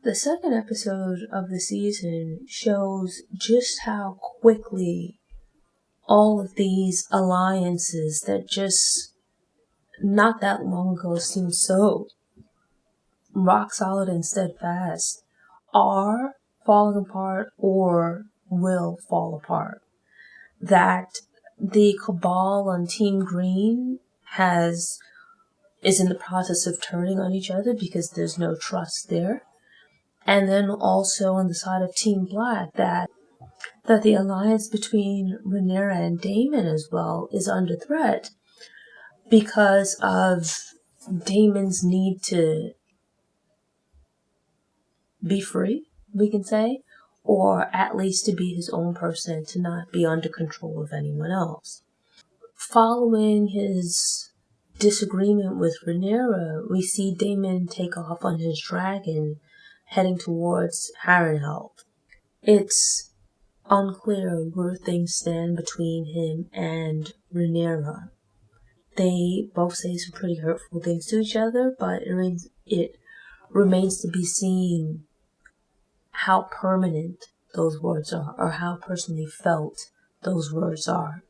The second episode of the season shows just how quickly all of these alliances that just not that long ago seemed so rock solid and steadfast are falling apart or will fall apart. That the cabal on Team Green is in the process of turning on each other because there's no trust there. And then also on the side of Team Black, that the alliance between Rhaenyra and Daemon as well is under threat because of Daemon's need to be free, we can say, or at least to be his own person, to not be under control of anyone else. Following his disagreement with Rhaenyra, we see Daemon take off on his dragon, heading towards Harrenhal. It's unclear where things stand between him and Rhaenyra. They both say some pretty hurtful things to each other, but it remains to be seen how permanent those words are, or how personally felt those words are.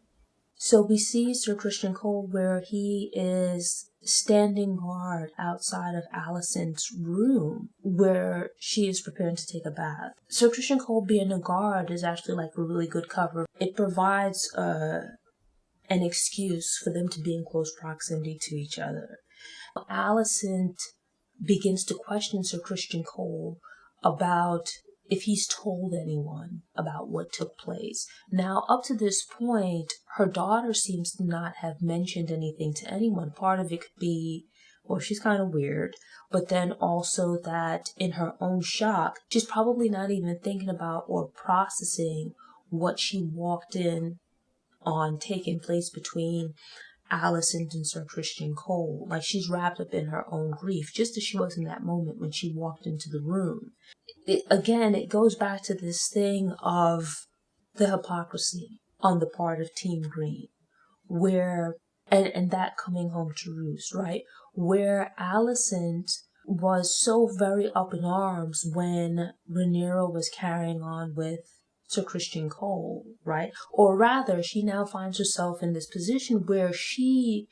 So we see Ser Criston Cole where he is standing guard outside of Alicent's room where she is preparing to take a bath. Ser Criston Cole being a guard is actually like a really good cover. It provides an excuse for them to be in close proximity to each other. Alicent begins to question Ser Criston Cole about if he's told anyone about what took place. Now, up to this point, her daughter seems to not have mentioned anything to anyone. Part of it could be, well, she's kind of weird, but then also that in her own shock, she's probably not even thinking about or processing what she walked in on taking place between Alicent and Ser Criston Cole. Like, she's wrapped up in her own grief, just as she was in that moment when she walked into the room. It goes back to this thing of the hypocrisy on the part of Team Green, where, and that coming home to roost, right? Where Alicent was so very up in arms when Rhaenyra was carrying on with Ser Criston Cole, right? Or rather, she now finds herself in this position where she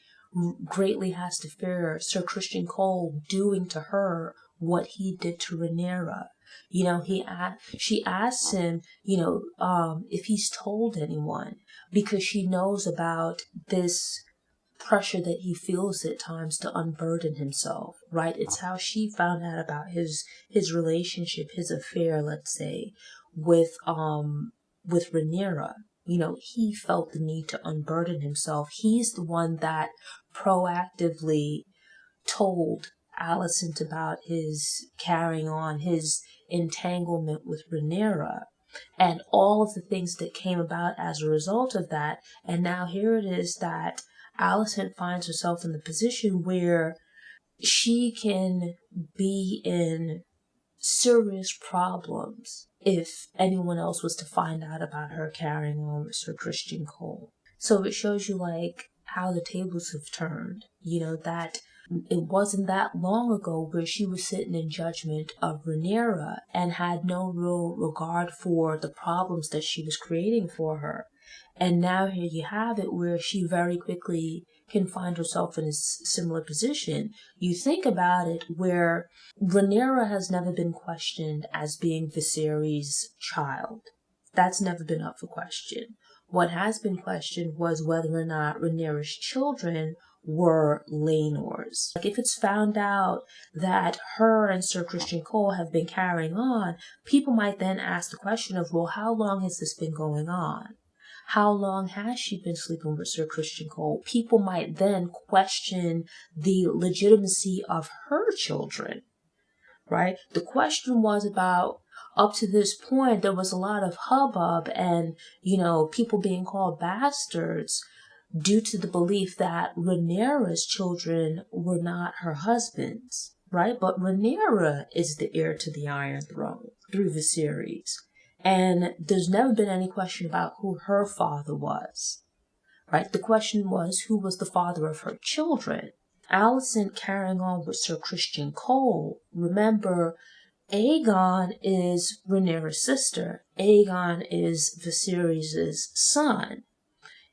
greatly has to fear Ser Criston Cole doing to her what he did to Rhaenyra. She asks him, if he's told anyone, because she knows about this pressure that he feels at times to unburden himself, right? It's how she found out about his relationship, his affair, let's say, with Rhaenyra. He felt the need to unburden himself. He's the one that proactively told Alicent about his carrying on, his entanglement with Rhaenyra, and all of the things that came about as a result of that. And now here it is that Alicent finds herself in the position where she can be in serious problems if anyone else was to find out about her carrying on with Ser Criston Cole. So it shows you like how the tables have turned, that it wasn't that long ago where she was sitting in judgment of Rhaenyra and had no real regard for the problems that she was creating for her. And now here you have it where she very quickly can find herself in a similar position. You think about it where Rhaenyra has never been questioned as being Viserys' child. That's never been up for question. What has been questioned was whether or not Rhaenyra's children were Laenor's. Like, if it's found out that her and Ser Criston Cole have been carrying on, people might then ask the question of, well, how long has this been going on? How long has she been sleeping with Ser Criston Cole? People might then question the legitimacy of her children, right? The question was about, up to this point, there was a lot of hubbub and, people being called bastards due to the belief that Rhaenyra's children were not her husband's, right? But Rhaenyra is the heir to the Iron Throne through Viserys. And there's never been any question about who her father was, right? The question was, who was the father of her children? Alicent carrying on with Ser Criston Cole, remember, Aegon is Rhaenyra's sister. Aegon is Viserys' son.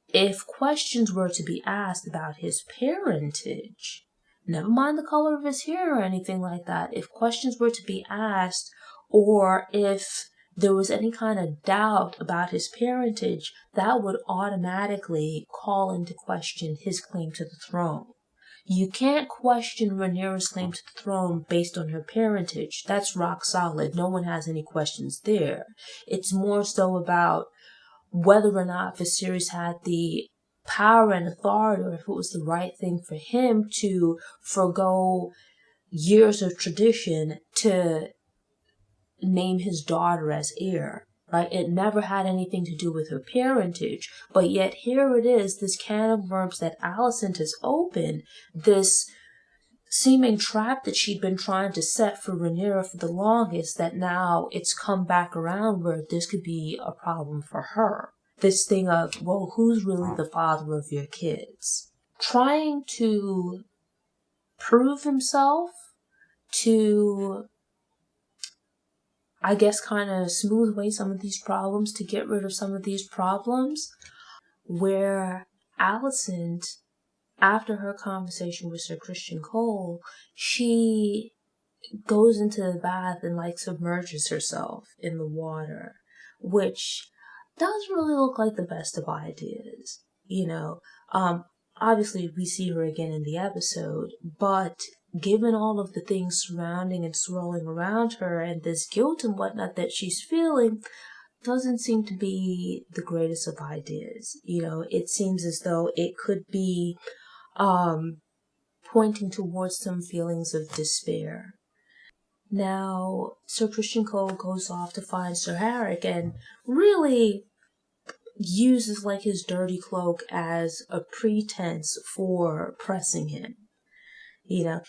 If questions were to be asked about his parentage, never mind the color of his hair or anything like that, if questions were to be asked, or if there was any kind of doubt about his parentage, that would automatically call into question his claim to the throne. You can't question Rhaenyra's claim to the throne based on her parentage. That's rock solid. No one has any questions there. It's more so about whether or not Viserys had the power and authority, or if it was the right thing for him to forgo years of tradition to name his daughter as heir. Right? It never had anything to do with her parentage, but yet here it is, this can of worms that Alicent has opened, this seeming trap that she'd been trying to set for Rhaenyra for the longest, that now it's come back around where this could be a problem for her. This thing of, well, who's really the father of your kids? Trying to prove himself to, I guess, kind of smooth away some of these problems, to get rid of some of these problems, where Alicent, after her conversation with Ser Criston Cole, she goes into the bath and submerges herself in the water, which doesn't really look like the best of ideas. Obviously we see her again in the episode, but given all of the things surrounding and swirling around her and this guilt and whatnot that she's feeling, doesn't seem to be the greatest of ideas. It seems as though it could be pointing towards some feelings of despair. Now, Ser Criston Cole goes off to find Sir Harrick and really uses his dirty cloak as a pretense for pressing him.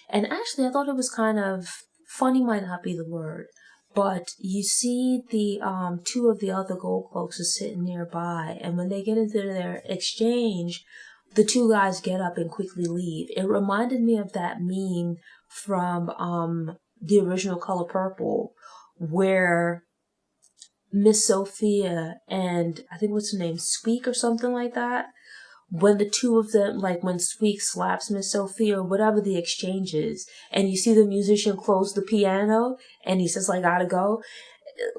And actually I thought it was kind of funny, might not be the word, but you see the two of the other gold cloaks are sitting nearby, and when they get into their exchange, the two guys get up and quickly leave. It reminded me of that meme from the original Color Purple, where Miss Sophia and I think what's her name, Squeak or something like that, when the two of them, when Squeak slaps Miss Sophia or whatever the exchange is, and you see the musician close the piano and he says, gotta go.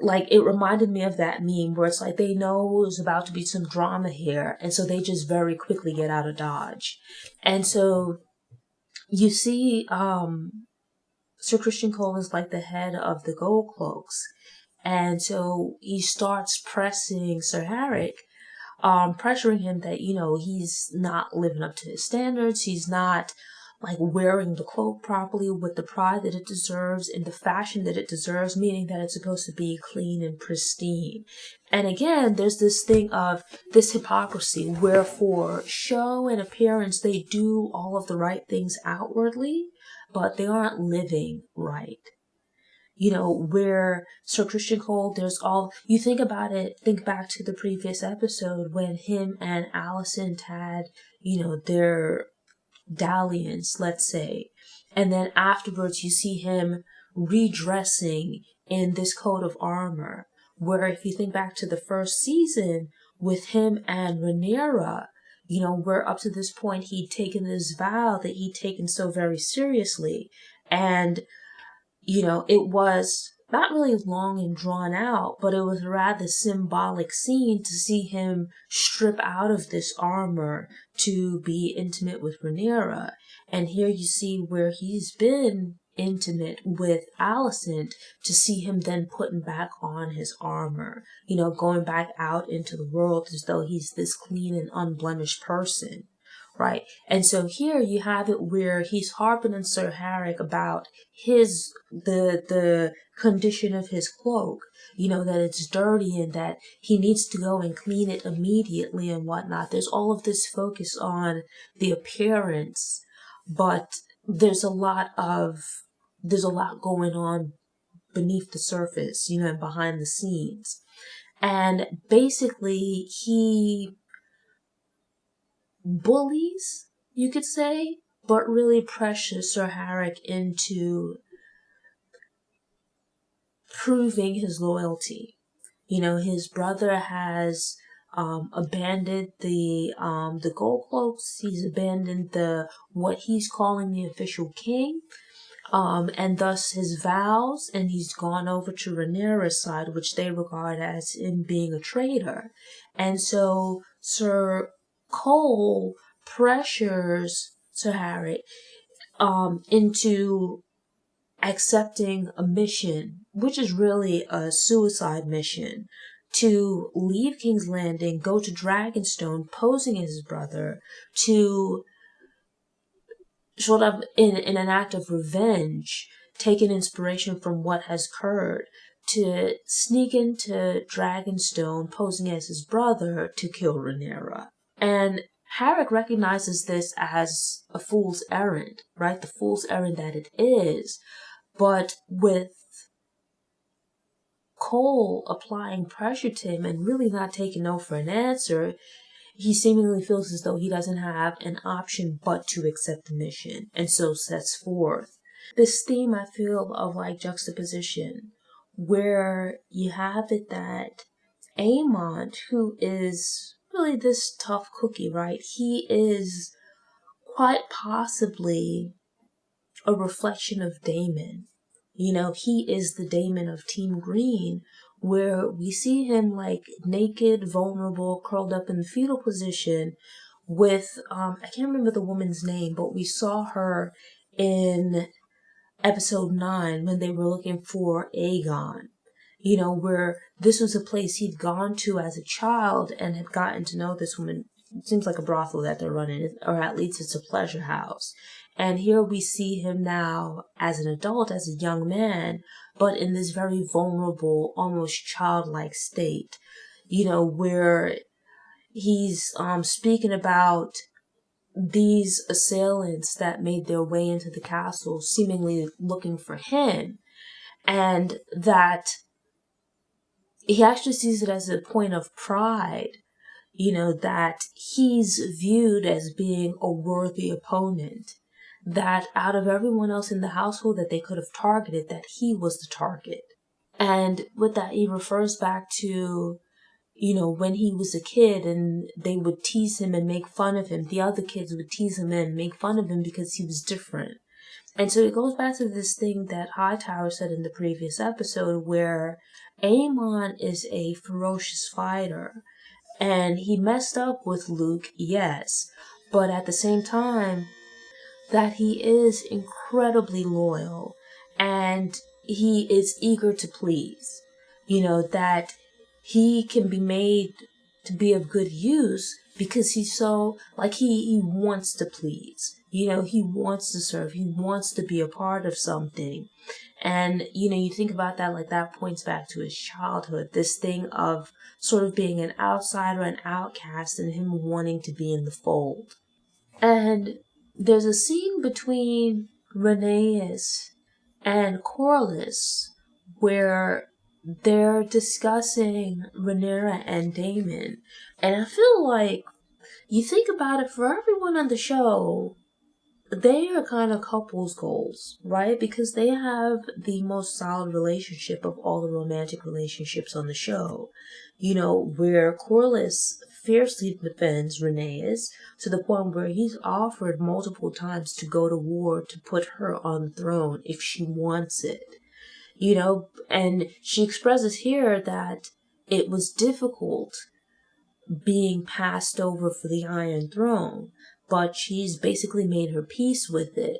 It reminded me of that meme where it's they know there's about to be some drama here, and so they just very quickly get out of Dodge. And so you see Ser Criston Cole is the head of the Gold Cloaks, and so he starts pressing Sir Harrick, pressuring him that, he's not living up to his standards, he's not wearing the cloak properly with the pride that it deserves in the fashion that it deserves, meaning that it's supposed to be clean and pristine. And again, there's this thing of this hypocrisy where for show and appearance they do all of the right things outwardly, but they aren't living right. Where Ser Criston Cole, you think about it, think back to the previous episode when him and Alicent had, their dalliance, let's say, and then afterwards you see him redressing in this coat of armor, where if you think back to the first season with him and Rhaenyra, where up to this point he'd taken this vow that he'd taken so very seriously, and it was not really long and drawn out, but it was a rather symbolic scene to see him strip out of this armor to be intimate with Rhaenyra. And here you see where he's been intimate with Alicent, to see him then putting back on his armor, going back out into the world as though he's this clean and unblemished person. Right. And so here you have it where he's harping on Sir Harrick about the condition of his cloak, that it's dirty and that he needs to go and clean it immediately and whatnot. There's all of this focus on the appearance, but there's a lot going on beneath the surface, and behind the scenes. And basically he bullies, you could say, but really pressures Sir Harrick into proving his loyalty. His brother has abandoned the gold cloaks. He's abandoned what he's calling the official king, and thus his vows, and he's gone over to Rhaenyra's side, which they regard as him being a traitor. And so Ser Cole pressures Sir Harry into accepting a mission, which is really a suicide mission, to leave King's Landing, go to Dragonstone, posing as his brother, to sort of in an act of revenge, take an inspiration from what has occurred, to sneak into Dragonstone, posing as his brother, to kill Rhaenyra. And Harrick recognizes this as a fool's errand, right? The fool's errand that it is. But with Cole applying pressure to him and really not taking no for an answer, he seemingly feels as though he doesn't have an option but to accept the mission, and so sets forth. This theme, I feel, of like juxtaposition, where you have it that Aemon, who is really this tough cookie, right? He is quite possibly a reflection of Daemon. He is the Daemon of Team Green, where we see him like naked, vulnerable, curled up in the fetal position with, I can't remember the woman's name, but we saw her in episode 9 when they were looking for Aegon. Where this was a place he'd gone to as a child and had gotten to know this woman. It seems like a brothel that they're running, or at least it's a pleasure house. And here we see him now as an adult, as a young man, but in this very vulnerable, almost childlike state, where he's speaking about these assailants that made their way into the castle, seemingly looking for him, and that he actually sees it as a point of pride, that he's viewed as being a worthy opponent, that out of everyone else in the household that they could have targeted, that he was the target. And with that, he refers back to, when he was a kid and they would tease him and make fun of him. The other kids would tease him and make fun of him because he was different. And so it goes back to this thing that Hightower said in the previous episode, where Aemon is a ferocious fighter. And he messed up with Luke, yes, but at the same time, that he is incredibly loyal and he is eager to please. That he can be made to be of good use because he's so, he wants to please. He wants to serve. He wants to be a part of something. And, you think about that, that points back to his childhood, this thing of sort of being an outsider, an outcast, and him wanting to be in the fold. And there's a scene between Rhaenys and Corlys where they're discussing Rhaenyra and Daemon. And I feel like, you think about it, for everyone on the show, they are kind of couples goals, right? Because they have the most solid relationship of all the romantic relationships on the show. Where Corlys fiercely defends Rhaenys to the point where he's offered multiple times to go to war to put her on the throne if she wants it. And she expresses here that it was difficult being passed over for the Iron Throne, but she's basically made her peace with it.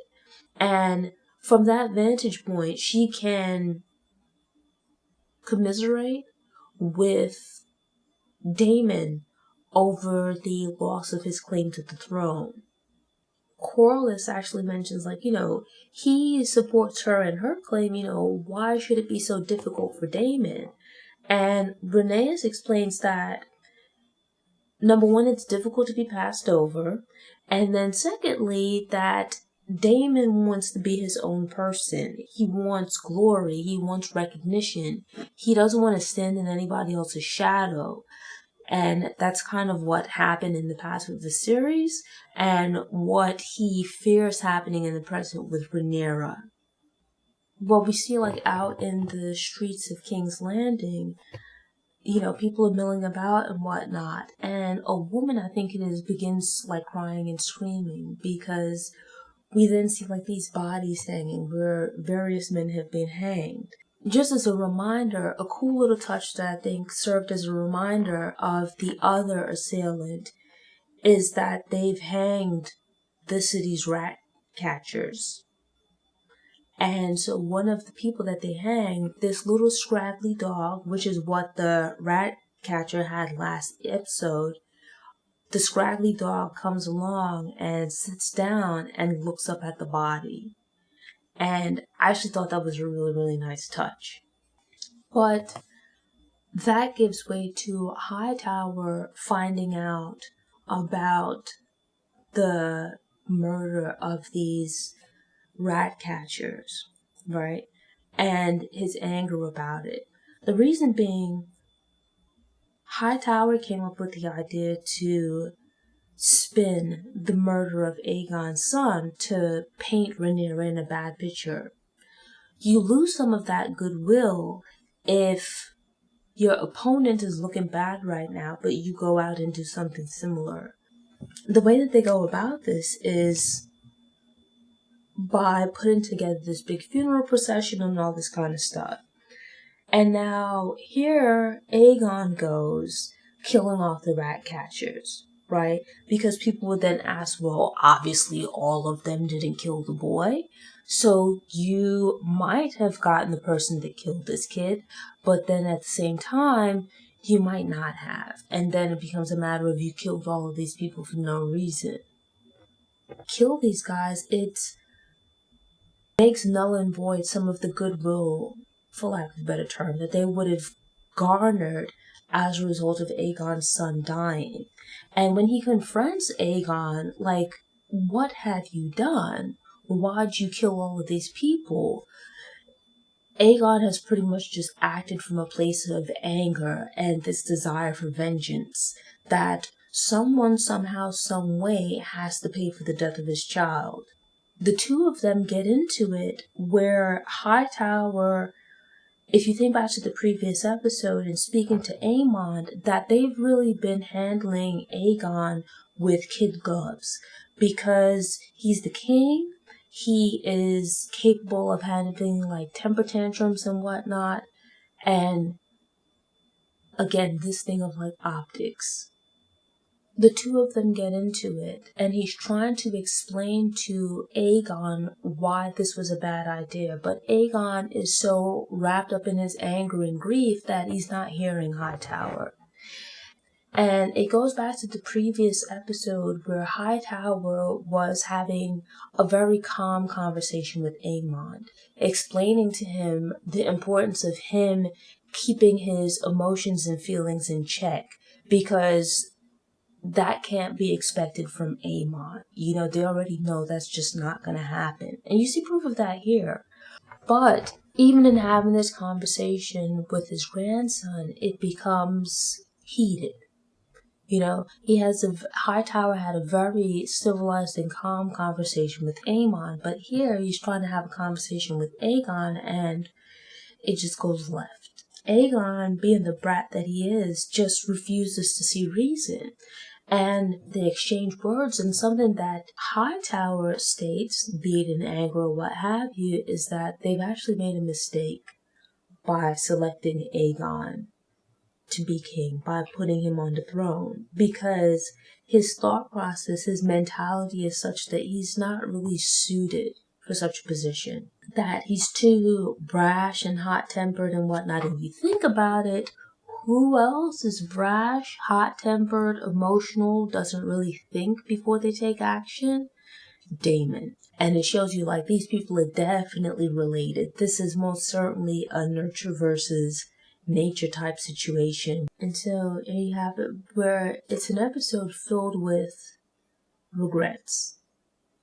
And from that vantage point, she can commiserate with Daemon over the loss of his claim to the throne. Corlys actually mentions, he supports her in her claim, why should it be so difficult for Daemon? And Rhaenys explains that, number one, it's difficult to be passed over. And then secondly, that Daemon wants to be his own person. He wants glory. He wants recognition. He doesn't want to stand in anybody else's shadow. And that's kind of what happened in the past with the series and what he fears happening in the present with Rhaenyra. what we see like out in the streets of King's Landing, people are milling about and whatnot, and a woman, I think it is, begins like crying and screaming because we then see like these bodies hanging where various men have been hanged. Just as a reminder, a cool little touch that I think served as a reminder of the other assailant is that they've hanged the city's rat catchers. And so one of the people that they hang, this little scraggly dog, which is what the rat catcher had last episode, the scraggly dog comes along and sits down and looks up at the body. And I actually thought that was a really, really nice touch. But that gives way to Hightower finding out about the murder of these rat catchers, right? And his anger about it. The reason being, Hightower came up with the idea to spin the murder of Aegon's son to paint Rhaenyra in a bad picture. You lose some of that goodwill if your opponent is looking bad right now, but you go out and do something similar. The way that they go about this is by putting together this big funeral procession and all this kind of stuff. And now here Aegon goes killing off the rat catchers, right? Because people would then ask, well, obviously all of them didn't kill the boy. So you might have gotten the person that killed this kid, but then at the same time, you might not have. And then it becomes a matter of you killed all of these people for no reason. Kill these guys, it makes null and void some of the goodwill, for lack of a better term, that they would have garnered as a result of Aegon's son dying. And when he confronts Aegon, like, what have you done? Why'd you kill all of these people? Aegon has pretty much just acted from a place of anger and this desire for vengeance that someone, somehow, some way has to pay for the death of his child. The two of them get into it where Hightower, if you think back to the previous episode and speaking to Aemon, that they've really been handling Aegon with kid gloves because he's the king. He is capable of handling like temper tantrums and whatnot. And again, this thing of like optics. The two of them get into it, and he's trying to explain to Aegon why this was a bad idea, but Aegon is so wrapped up in his anger and grief that he's not hearing Hightower. And it goes back to the previous episode where Hightower was having a very calm conversation with Aemon, explaining to him the importance of him keeping his emotions and feelings in check, because that can't be expected from Aemon. They already know that's just not going to happen. And you see proof of that here. But even in having this conversation with his grandson, it becomes heated. Hightower had a very civilized and calm conversation with Aemon, but here he's trying to have a conversation with Aegon and it just goes left. Aegon, being the brat that he is, just refuses to see reason. And they exchange words, and something that Hightower states, be it in anger or what have you, is that they've actually made a mistake by selecting Aegon to be king, by putting him on the throne, because his thought process, his mentality is such that he's not really suited for such a position, that he's too brash and hot-tempered and whatnot. If you think about it, who else is brash, hot-tempered, emotional, doesn't really think before they take action? Daemon. And it shows you like these people are definitely related. This is most certainly a nurture versus nature type situation. And so here you have it, where it's an episode filled with regrets.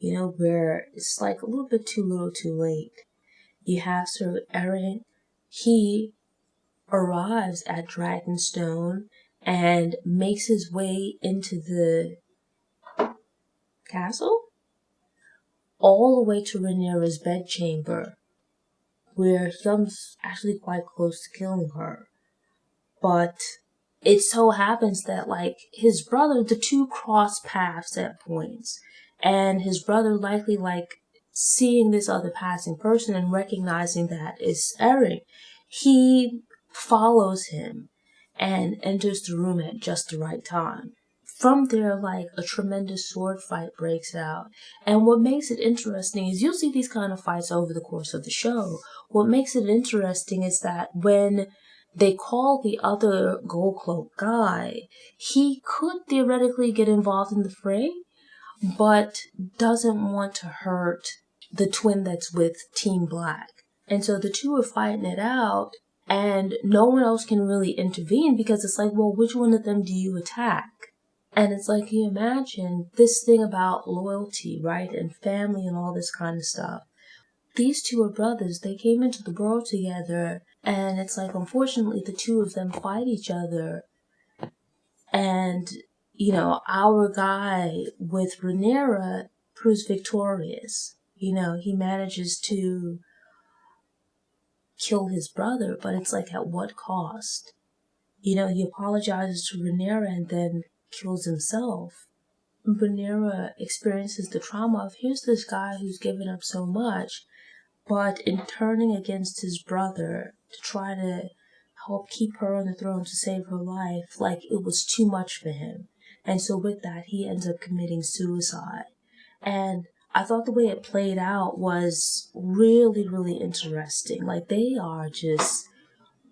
Where it's like a little bit too little too late. You have Ser Criston. He arrives at Dragonstone and makes his way into the castle, all the way to Rhaenyra's bedchamber, where he comes actually quite close to killing her. But it so happens that, like, his brother, the two cross paths at points, and his brother likely, like, seeing this other passing person and recognizing that it's Eric, he follows him and enters the room at just the right time. From there, like, a tremendous sword fight breaks out. And what makes it interesting is you'll see these kind of fights over the course of the show. What makes it interesting is that when they call the other gold cloak guy, he could theoretically get involved in the fray, but doesn't want to hurt the twin that's with Team Black. And so the two are fighting it out, and no one else can really intervene because it's like, well, which one of them do you attack? And it's like, you imagine this thing about loyalty, right, and family and all this kind of stuff. These two are brothers. They came into the world together, and it's like, unfortunately, the two of them fight each other. And, you know, our guy with Rhaenyra proves victorious. You know, he manages to kill his brother, but it's like, at what cost? You know, he apologizes to Rhaenyra and then kills himself. Rhaenyra experiences the trauma of, here's this guy who's given up so much, but in turning against his brother to try to help keep her on the throne to save her life, like, it was too much for him. And so with that, he ends up committing suicide. And I thought the way it played out was really, really interesting. Like, they are just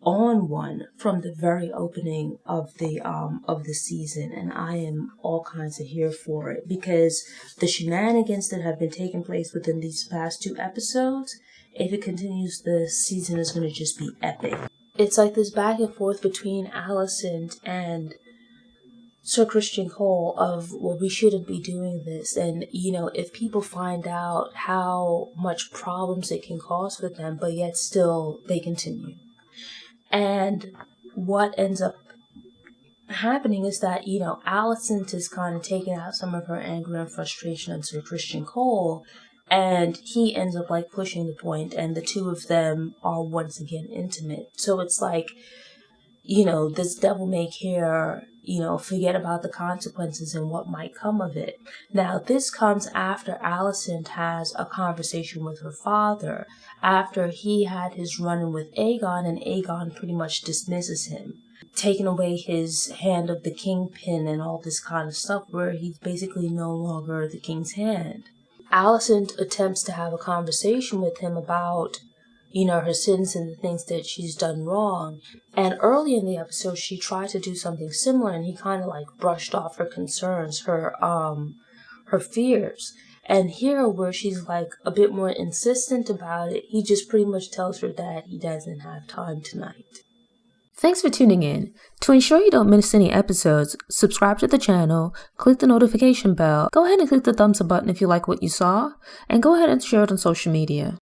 on one from the very opening of the season, and I am all kinds of here for it, because the shenanigans that have been taking place within these past 2 episodes, if it continues, the season is going to just be epic. It's like this back and forth between Alicent and Ser Criston Cole of, well, we shouldn't be doing this, and, you know, if people find out how much problems it can cause for them, but yet still they continue. And what ends up happening is that, you know, Alicent is kind of taking out some of her anger and frustration on Ser Criston Cole, and he ends up, like, pushing the point, and the two of them are once again intimate. So it's like, you know, this devil may care, you know, forget about the consequences and what might come of it. Now, this comes after Alicent has a conversation with her father, after he had his run-in with Aegon, and Aegon pretty much dismisses him, taking away his hand of the kingpin and all this kind of stuff, where he's basically no longer the king's hand. Alicent attempts to have a conversation with him about, you know, her sins and the things that she's done wrong. And early in the episode, she tried to do something similar, and he kind of, like, brushed off her concerns, her fears. And here, where she's, like, a bit more insistent about it, he just pretty much tells her that he doesn't have time tonight. Thanks for tuning in. To ensure you don't miss any episodes, subscribe to the channel, click the notification bell, go ahead and click the thumbs up button if you like what you saw, and go ahead and share it on social media.